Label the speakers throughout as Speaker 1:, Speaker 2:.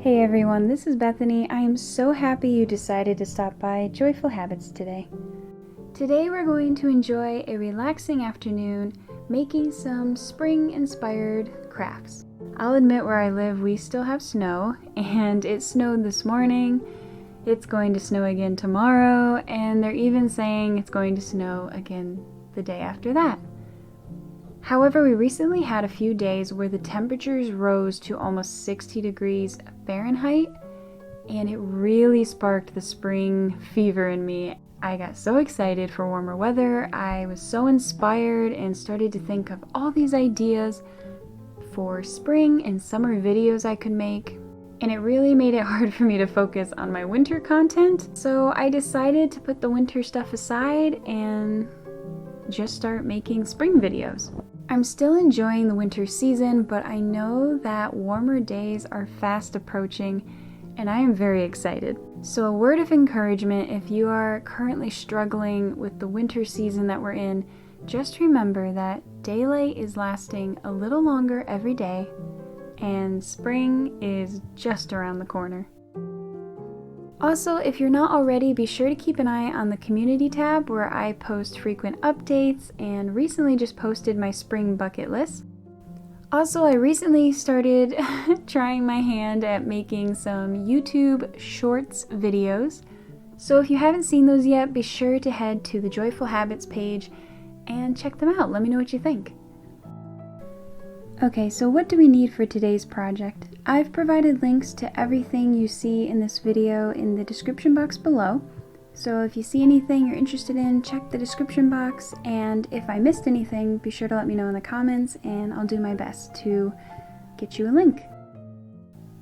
Speaker 1: Hey everyone, this is Bethany. I am so happy you decided to stop by Joyful Habits today. Today we're going to enjoy a relaxing afternoon making some spring-inspired crafts. I'll admit where I live we still have snow, and it snowed this morning, it's going to snow again tomorrow, and they're even saying it's going to snow again the day after that. However, we recently had a few days where the temperatures rose to almost 60 degrees Fahrenheit, and it really sparked the spring fever in me. I got so excited for warmer weather, I was so inspired and started to think of all these ideas for spring and summer videos I could make, and it really made it hard for me to focus on my winter content, so I decided to put the winter stuff aside and just start making spring videos. I'm still enjoying the winter season, but I know that warmer days are fast approaching and I am very excited. So a word of encouragement, if you are currently struggling with the winter season that we're in, just remember that daylight is lasting a little longer every day and spring is just around the corner. Also, if you're not already, be sure to keep an eye on the community tab where I post frequent updates and recently just posted my spring bucket list. Also, I recently started trying my hand at making some YouTube Shorts videos. So if you haven't seen those yet, be sure to head to the Joyful Habits page and check them out. Let me know what you think. Okay, so what do we need for today's project? I've provided links to everything you see in this video in the description box below. So if you see anything you're interested in, check the description box, and if I missed anything, be sure to let me know in the comments and I'll do my best to get you a link.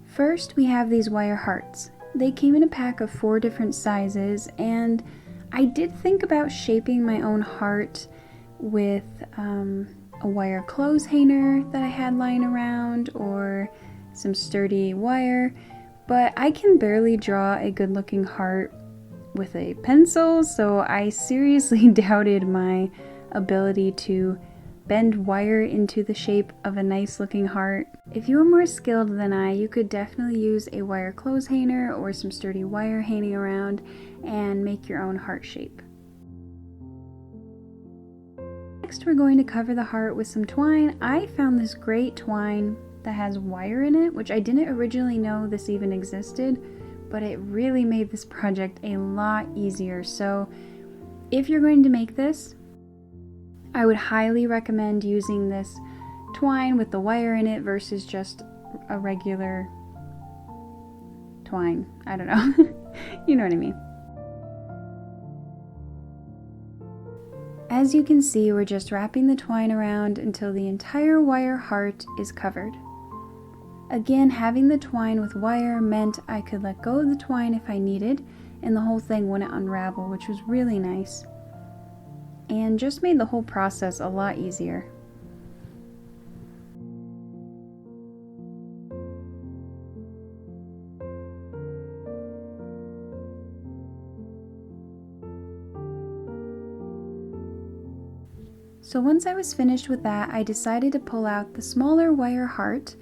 Speaker 1: First, we have these wire hearts. They came in a pack of 4 different sizes, and I did think about shaping my own heart with a wire clothes hanger that I had lying around or some sturdy wire, but I can barely draw a good looking heart with a pencil, so I seriously doubted my ability to bend wire into the shape of a nice looking heart. If you are more skilled than I, you could definitely use a wire clothes hanger or some sturdy wire hanging around and make your own heart shape. Next, we're going to cover the heart with some twine. I found this great twine that has wire in it, which I didn't originally know this even existed, but it really made this project a lot easier. So if you're going to make this, I would highly recommend using this twine with the wire in it versus just a regular twine. I don't know. You know what I mean. As you can see, we're just wrapping the twine around until the entire wire heart is covered. Again, having the twine with wire meant I could let go of the twine if I needed, and the whole thing wouldn't unravel, which was really nice, and just made the whole process a lot easier. So once I was finished with that, I decided to pull out the smaller wire heart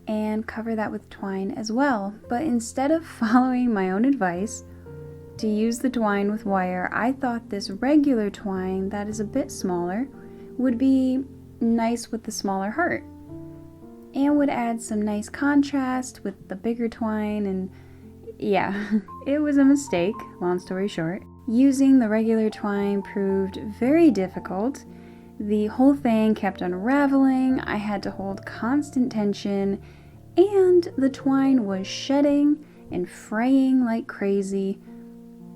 Speaker 1: and cover that with twine as well. But instead of following my own advice to use the twine with wire, I thought this regular twine that is a bit smaller would be nice with the smaller heart and would add some nice contrast with the bigger twine. And yeah, it was a mistake, long story short. Using the regular twine proved very difficult. The whole thing kept unraveling, I had to hold constant tension, and the twine was shedding and fraying like crazy.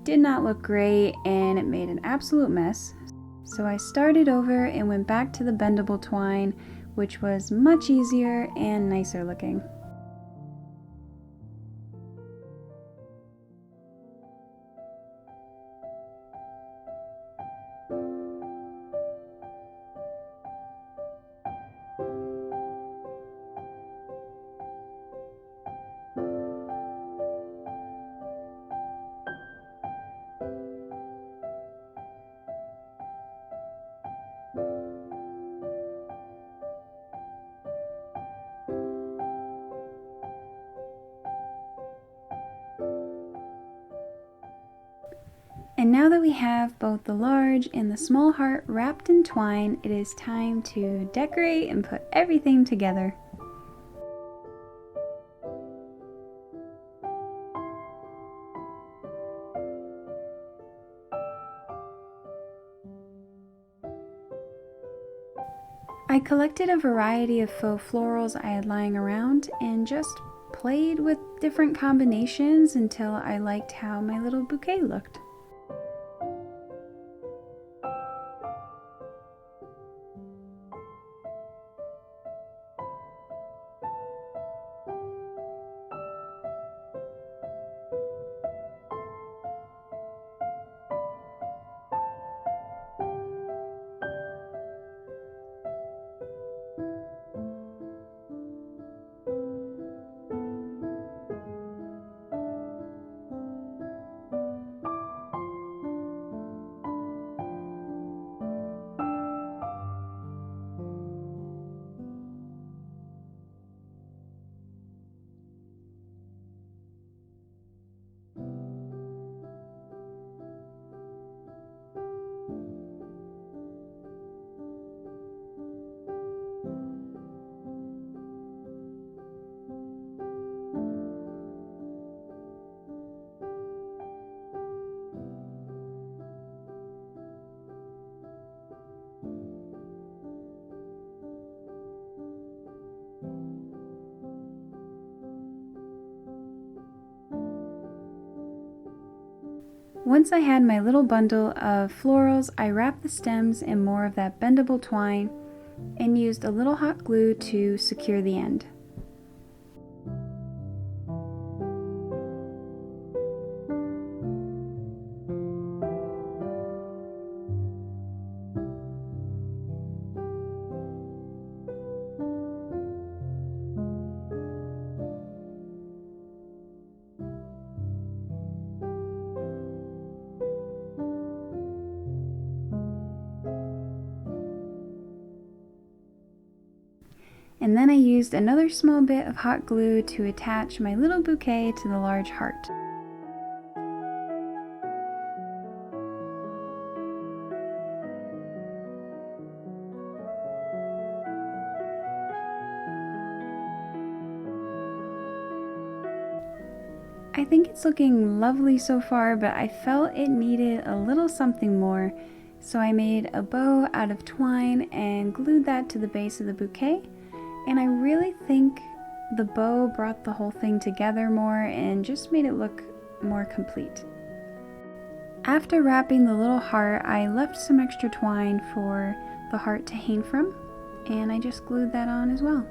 Speaker 1: Did not look great, and it made an absolute mess. So I started over and went back to the bendable twine, which was much easier and nicer looking. And now that we have both the large and the small heart wrapped in twine, it is time to decorate and put everything together. I collected a variety of faux florals I had lying around and just played with different combinations until I liked how my little bouquet looked. Once I had my little bundle of florals, I wrapped the stems in more of that bendable twine and used a little hot glue to secure the end. And then I used another small bit of hot glue to attach my little bouquet to the large heart. I think it's looking lovely so far, but I felt it needed a little something more, so I made a bow out of twine and glued that to the base of the bouquet. And I really think the bow brought the whole thing together more and just made it look more complete. After wrapping the little heart, I left some extra twine for the heart to hang from, and I just glued that on as well.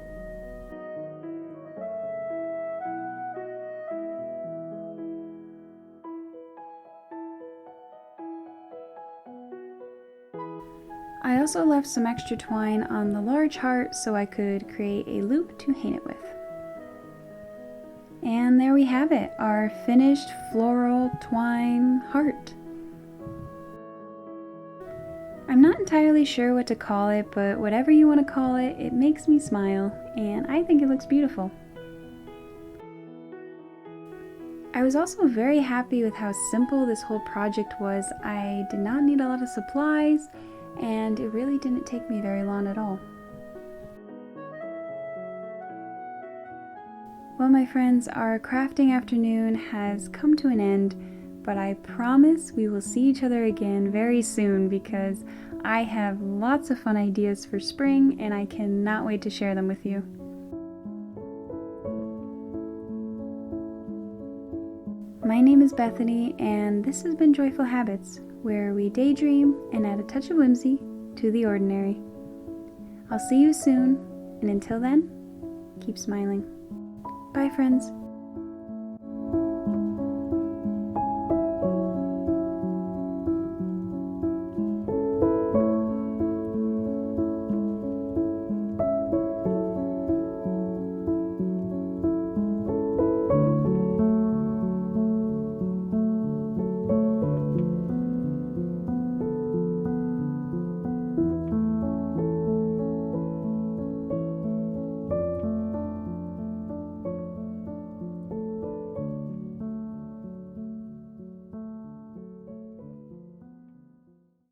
Speaker 1: I also left some extra twine on the large heart so I could create a loop to hang it with. And there we have it, our finished floral twine heart. I'm not entirely sure what to call it, but whatever you want to call it, it makes me smile, and I think it looks beautiful. I was also very happy with how simple this whole project was. I did not need a lot of supplies, and it really didn't take me very long at all. Well, my friends, our crafting afternoon has come to an end, but I promise we will see each other again very soon because I have lots of fun ideas for spring and I cannot wait to share them with you. My name is Bethany, and this has been Joyful Habits, where we daydream and add a touch of whimsy to the ordinary. I'll see you soon, and until then, keep smiling. Bye, friends.